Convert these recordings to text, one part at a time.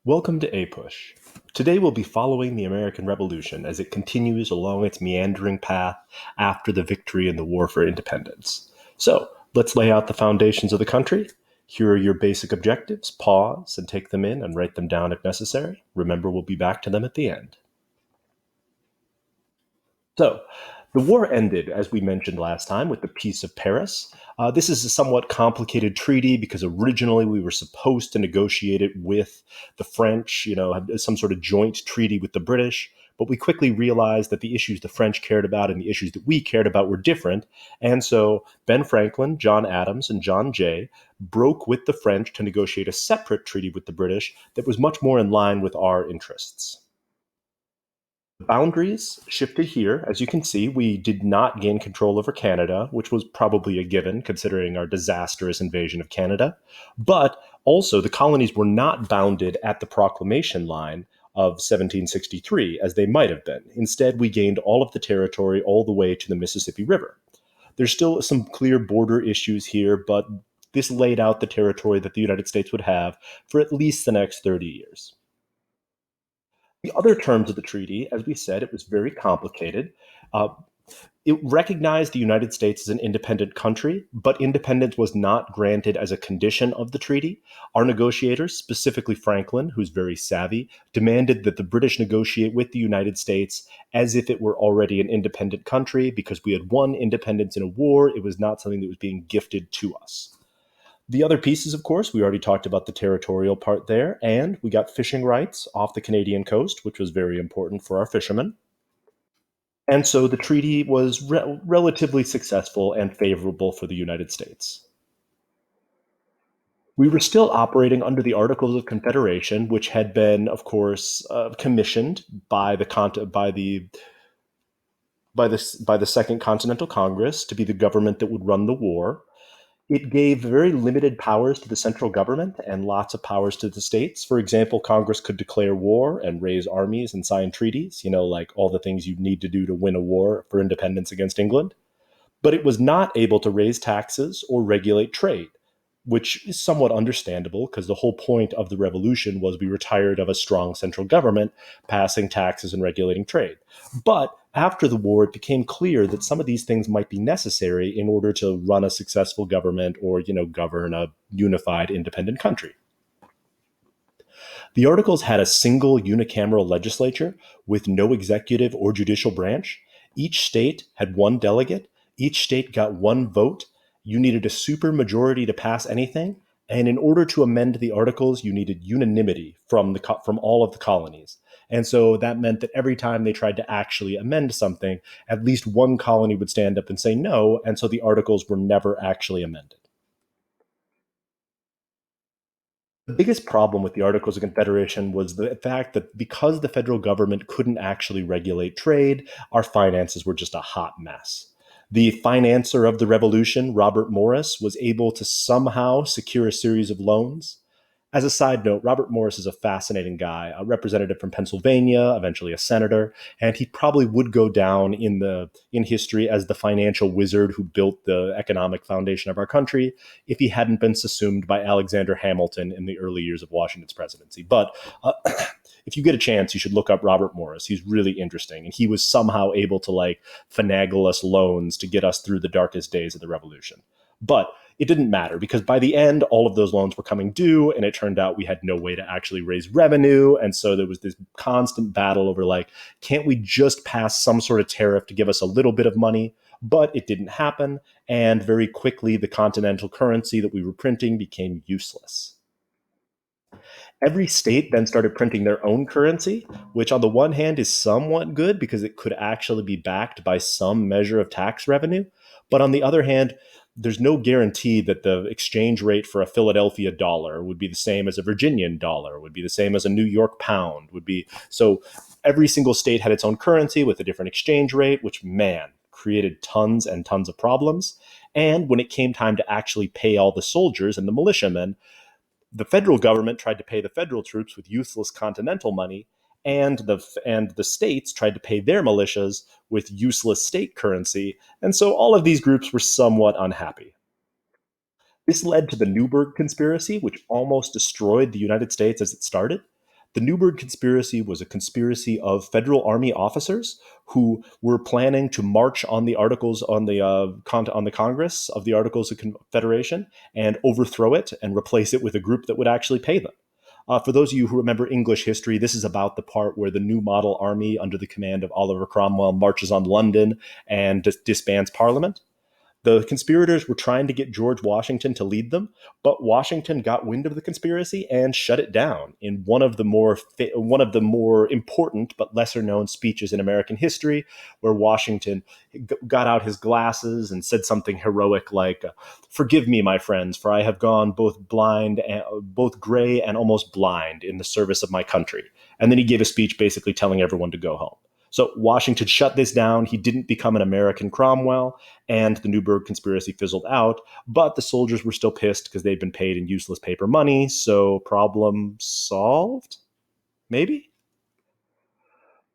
Welcome to A-Push. Today we'll be following the American Revolution as it continues along its meandering path after the victory in the War for Independence. So, let's lay out the foundations of the country. Here are your basic objectives. Pause and take them in and write them down if necessary. Remember, we'll be back to them at the end. So, the war ended, as we mentioned last time, with the Peace of Paris. This is a somewhat complicated treaty because originally we were supposed to negotiate it with the French, have some sort of joint treaty with the British. But we quickly realized that the issues the French cared about and the issues that we cared about were different. And so Ben Franklin, John Adams, and John Jay broke with the French to negotiate a separate treaty with the British that was much more in line with our interests. Boundaries shifted here. As you can see, we did not gain control over Canada, which was probably a given considering our disastrous invasion of Canada. But also, the colonies were not bounded at the proclamation line of 1763, as they might have been. Instead, we gained all of the territory all the way to the Mississippi River. There's still some clear border issues here, but this laid out the territory that the United States would have for at least the next 30 years. The other terms of the treaty, as we said, it was very complicated. Uh, it recognized the United States as an independent country, but independence was not granted as a condition of the treaty. Our negotiators, specifically Franklin, who's very savvy, demanded that the British negotiate with the United States as if it were already an independent country because we had won independence in a war. It was not something that was being gifted to us. The other pieces, of course, we already talked about the territorial part there, and we got fishing rights off the Canadian coast, which was very important for our fishermen. And so the treaty was relatively successful and favorable for the United States. We were still operating under the Articles of Confederation, which had been, of course, commissioned by the Second Continental Congress to be the government that would run the war. It gave very limited powers to the central government and lots of powers to the states. For example, Congress could declare war and raise armies and sign treaties, like all the things you need to do to win a war for independence against England. But it was not able to raise taxes or regulate trade, which is somewhat understandable because the whole point of the revolution was we were tired of a strong central government passing taxes and regulating trade. But after the war, it became clear that some of these things might be necessary in order to run a successful government or, govern a unified independent country. The Articles had a single unicameral legislature with no executive or judicial branch. Each state had one delegate. Each state got one vote. You needed a supermajority to pass anything. And in order to amend the Articles, you needed unanimity from all of the colonies. And so that meant that every time they tried to actually amend something, at least one colony would stand up and say no. And so the Articles were never actually amended. The biggest problem with the Articles of Confederation was the fact that because the federal government couldn't actually regulate trade, our finances were just a hot mess. The financier of the revolution, Robert Morris, was able to somehow secure a series of loans. As a side note, Robert Morris is a fascinating guy, a representative from Pennsylvania, eventually a senator, and he probably would go down in history as the financial wizard who built the economic foundation of our country if he hadn't been subsumed by Alexander Hamilton in the early years of Washington's presidency. But if you get a chance, you should look up Robert Morris. He's really interesting, and he was somehow able to finagle us loans to get us through the darkest days of the revolution. But it didn't matter because by the end, all of those loans were coming due, and it turned out we had no way to actually raise revenue. And so there was this constant battle over can't we just pass some sort of tariff to give us a little bit of money? But it didn't happen. And very quickly, the continental currency that we were printing became useless. Every state then started printing their own currency, which on the one hand is somewhat good because it could actually be backed by some measure of tax revenue. But on the other hand, there's no guarantee that the exchange rate for a Philadelphia dollar would be the same as a Virginian dollar, would be the same as a New York pound, would be. So every single state had its own currency with a different exchange rate, which, man, created tons and tons of problems. And when it came time to actually pay all the soldiers and the militiamen, the federal government tried to pay the federal troops with useless continental money, and the states tried to pay their militias with useless state currency, and so all of these groups were somewhat unhappy. This led to the Newburgh Conspiracy, which almost destroyed the United States as it started. The Newburgh Conspiracy was a conspiracy of federal army officers who were planning to march on the articles on the Congress of the Articles of Confederation and overthrow it and replace it with a group that would actually pay them. For those of you who remember English history, this is about the part where the new model army under the command of Oliver Cromwell marches on London and disbands Parliament. The conspirators were trying to get George Washington to lead them, but Washington got wind of the conspiracy and shut it down in one of the more important but lesser known speeches in American history, where Washington got out his glasses and said something heroic like, "Forgive me, my friends, for I have gone both gray and almost blind in the service of my country." And then he gave a speech basically telling everyone to go home. So Washington shut this down. He didn't become an American Cromwell, and the Newburgh conspiracy fizzled out. But the soldiers were still pissed because they'd been paid in useless paper money. So problem solved? Maybe?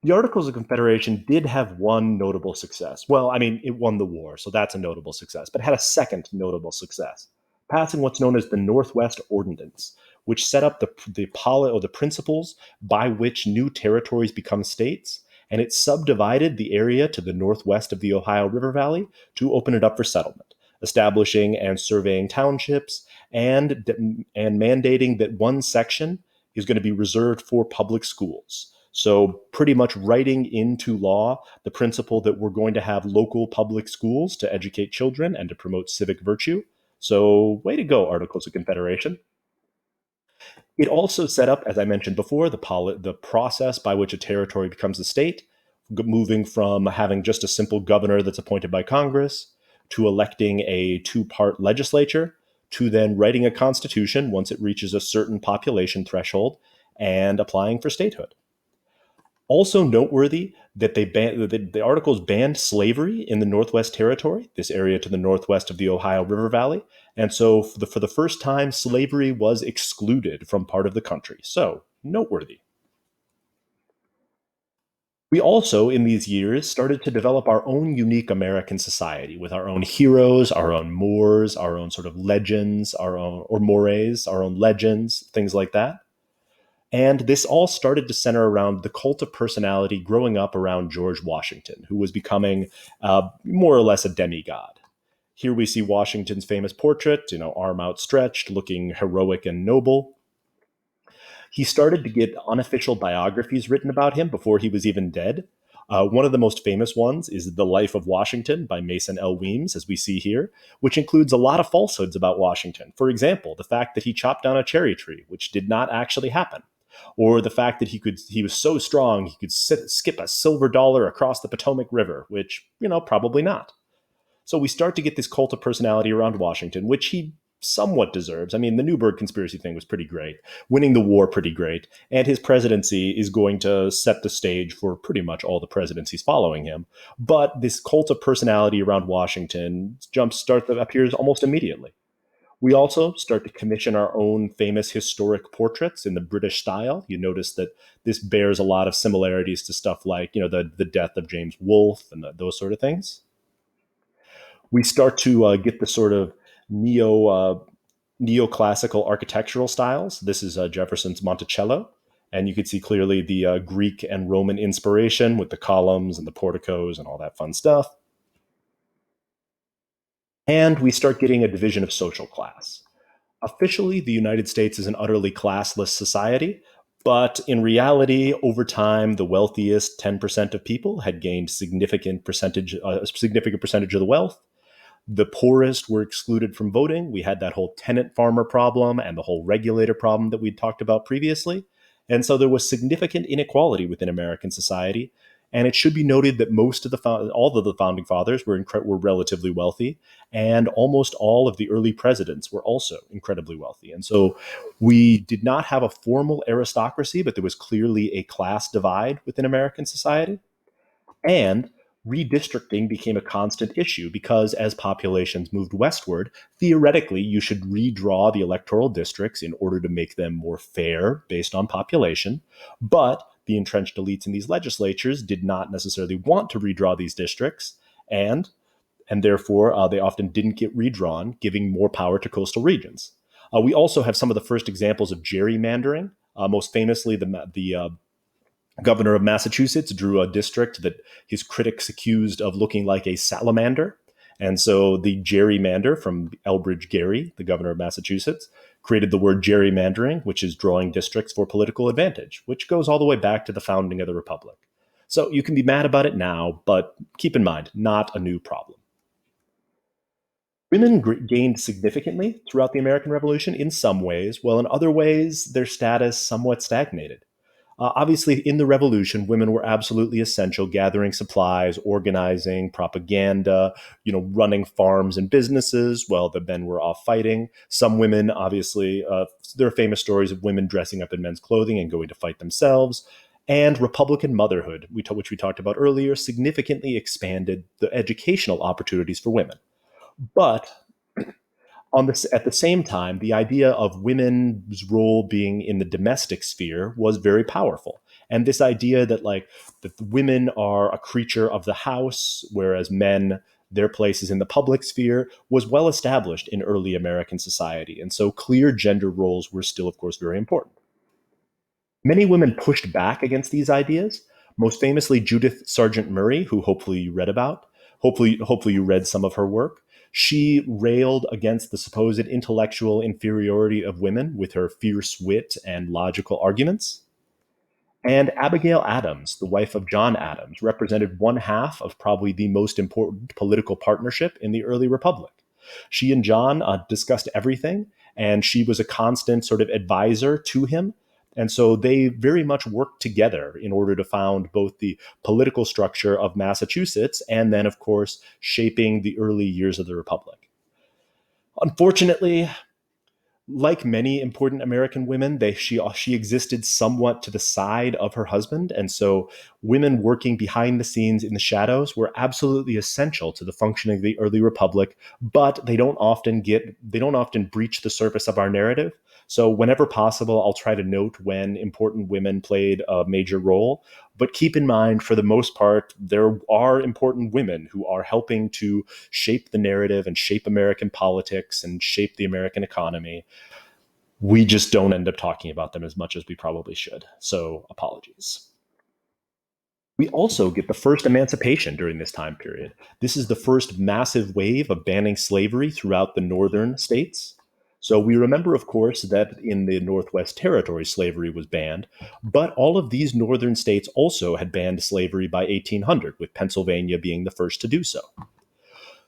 The Articles of Confederation did have one notable success. Well, I mean, it won the war, so that's a notable success, but it had a second notable success, passing what's known as the Northwest Ordinance, which set up the principles by which new territories become states, and it subdivided the area to the northwest of the Ohio River Valley to open it up for settlement, establishing and surveying townships and mandating that one section is going to be reserved for public schools. So, pretty much writing into law the principle that we're going to have local public schools to educate children and to promote civic virtue. So, way to go, Articles of Confederation. It also set up, as I mentioned before, the process by which a territory becomes a state, moving from having just a simple governor that's appointed by Congress to electing a two-part legislature to then writing a constitution once it reaches a certain population threshold and applying for statehood. Also noteworthy that the articles banned slavery in the Northwest Territory, this area to the northwest of the Ohio River Valley, and so for the first time, slavery was excluded from part of the country. So noteworthy. We also, in these years, started to develop our own unique American society with our own heroes, our own mores, our own sort of legends, or mores, our own legends, things like that. And this all started to center around the cult of personality growing up around George Washington, who was becoming more or less a demigod. Here we see Washington's famous portrait, arm outstretched, looking heroic and noble. He started to get unofficial biographies written about him before he was even dead. One of the most famous ones is The Life of Washington by Mason L. Weems, as we see here, which includes a lot of falsehoods about Washington. For example, the fact that he chopped down a cherry tree, which did not actually happen, or the fact that he was so strong he could skip a silver dollar across the Potomac River, which, probably not. So we start to get this cult of personality around Washington, which he somewhat deserves. I mean, the Newburgh conspiracy thing was pretty great, winning the war pretty great, and his presidency is going to set the stage for pretty much all the presidencies following him. But this cult of personality around Washington appears almost immediately. We also start to commission our own famous historic portraits in the British style. You notice that this bears a lot of similarities to stuff like, the death of James Wolfe and those sort of things. We start to get the sort of neoclassical architectural styles. This is Jefferson's Monticello, and you can see clearly the Greek and Roman inspiration with the columns and the porticos and all that fun stuff. And we start getting a division of social class. Officially, the United States is an utterly classless society, but in reality, over time, the wealthiest 10% of people had gained a significant percentage of the wealth. The poorest were excluded from voting. We had that whole tenant farmer problem and the whole regulator problem that we'd talked about previously. And so there was significant inequality within American society. And it should be noted that all of the founding fathers were relatively wealthy, and almost all of the early presidents were also incredibly wealthy. And so we did not have a formal aristocracy, but there was clearly a class divide within American society. And redistricting became a constant issue because as populations moved westward, theoretically, you should redraw the electoral districts in order to make them more fair based on population. But the entrenched elites in these legislatures did not necessarily want to redraw these districts, and therefore they often didn't get redrawn, giving more power to coastal regions. We also have some of the first examples of gerrymandering Most famously, the governor of Massachusetts drew a district that his critics accused of looking like a salamander. And so the gerrymander from Elbridge Gerry, the governor of Massachusetts, created the word gerrymandering, which is drawing districts for political advantage, which goes all the way back to the founding of the Republic. So you can be mad about it now, but keep in mind, not a new problem. Women gained significantly throughout the American Revolution in some ways, while in other ways, their status somewhat stagnated. Obviously, in the revolution, women were absolutely essential, gathering supplies, organizing, propaganda, running farms and businesses while the men were off fighting. Some women, obviously, there are famous stories of women dressing up in men's clothing and going to fight themselves. And Republican motherhood, which we talked about earlier, significantly expanded the educational opportunities for women. But at the same time, the idea of women's role being in the domestic sphere was very powerful. And this idea that women are a creature of the house, whereas men, their place is in the public sphere, was well established in early American society. And so clear gender roles were still, of course, very important. Many women pushed back against these ideas, most famously Judith Sargent Murray, who hopefully you read about. Hopefully you read some of her work. She railed against the supposed intellectual inferiority of women with her fierce wit and logical arguments. And Abigail Adams, the wife of John Adams, represented one half of probably the most important political partnership in the early republic. She and John discussed everything, and she was a constant sort of advisor to him. And so they very much worked together in order to found both the political structure of Massachusetts and then, of course, shaping the early years of the republic. Unfortunately, like many important American women, she existed somewhat to the side of her husband, and so women working behind the scenes in the shadows were absolutely essential to the functioning of the early republic. But they don't often breach the surface of our narrative. So whenever possible, I'll try to note when important women played a major role. But keep in mind, for the most part, there are important women who are helping to shape the narrative and shape American politics and shape the American economy. We just don't end up talking about them as much as we probably should. So apologies. We also get the first emancipation during this time period. This is the first massive wave of banning slavery throughout the northern states. So we remember, of course, that in the Northwest Territory, slavery was banned, but all of these northern states also had banned slavery by 1800, with Pennsylvania being the first to do so.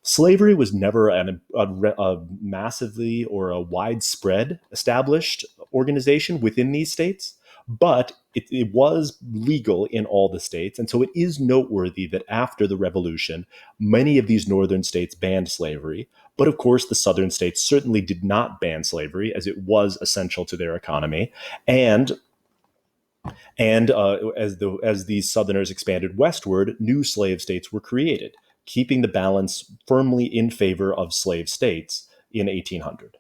Slavery was never a massively or a widespread established organization within these states, but it was legal in all the states. And so it is noteworthy that after the Revolution, many of these northern states banned slavery. But of course, the southern states certainly did not ban slavery, as it was essential to their economy. And as these Southerners expanded westward, new slave states were created, keeping the balance firmly in favor of slave states in 1800.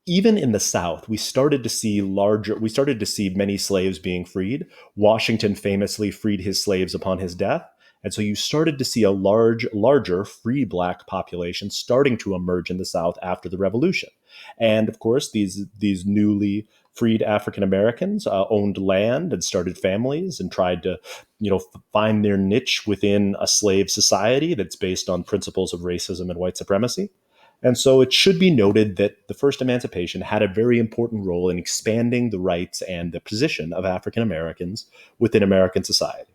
Even in the South, we started to see many slaves being freed. Washington famously freed his slaves upon his death. And so you started to see a larger free black population starting to emerge in the South after the Revolution. And of course, these newly freed African Americans owned land and started families and tried to, find their niche within a slave society that's based on principles of racism and white supremacy. And so it should be noted that the first emancipation had a very important role in expanding the rights and the position of African Americans within American society.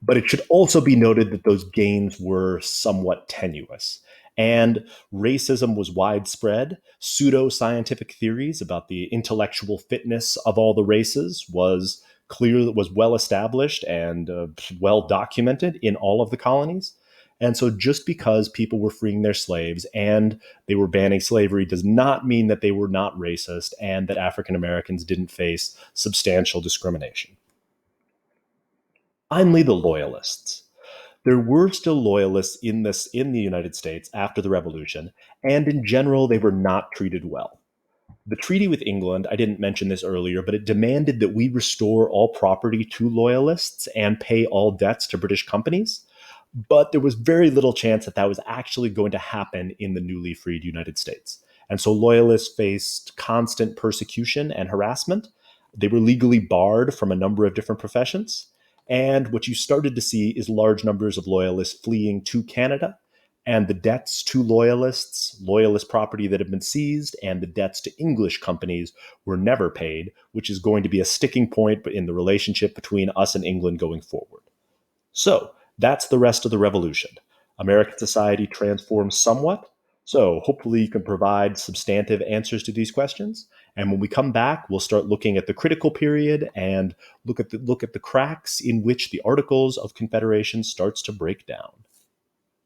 But it should also be noted that those gains were somewhat tenuous. And racism was widespread. Pseudo-scientific theories about the intellectual fitness of all the races was well established and well documented in all of the colonies. And so just because people were freeing their slaves and they were banning slavery does not mean that they were not racist and that African Americans didn't face substantial discrimination. Finally, the Loyalists. There were still loyalists in the United States after the Revolution, and in general, they were not treated well. The treaty with England, I didn't mention this earlier, but it demanded that we restore all property to loyalists and pay all debts to British companies. But there was very little chance that that was actually going to happen in the newly freed United States. And so Loyalists faced constant persecution and harassment. They were legally barred from a number of different professions. And what you started to see is large numbers of Loyalists fleeing to Canada, and the debts to Loyalists, Loyalist property that had been seized, and the debts to English companies were never paid, which is going to be a sticking point in the relationship between us and England going forward. So that's the rest of the revolution. American society transforms somewhat. So hopefully you can provide substantive answers to these questions. And when we come back, we'll start looking at the critical period and look at the cracks in which the Articles of Confederation starts to break down.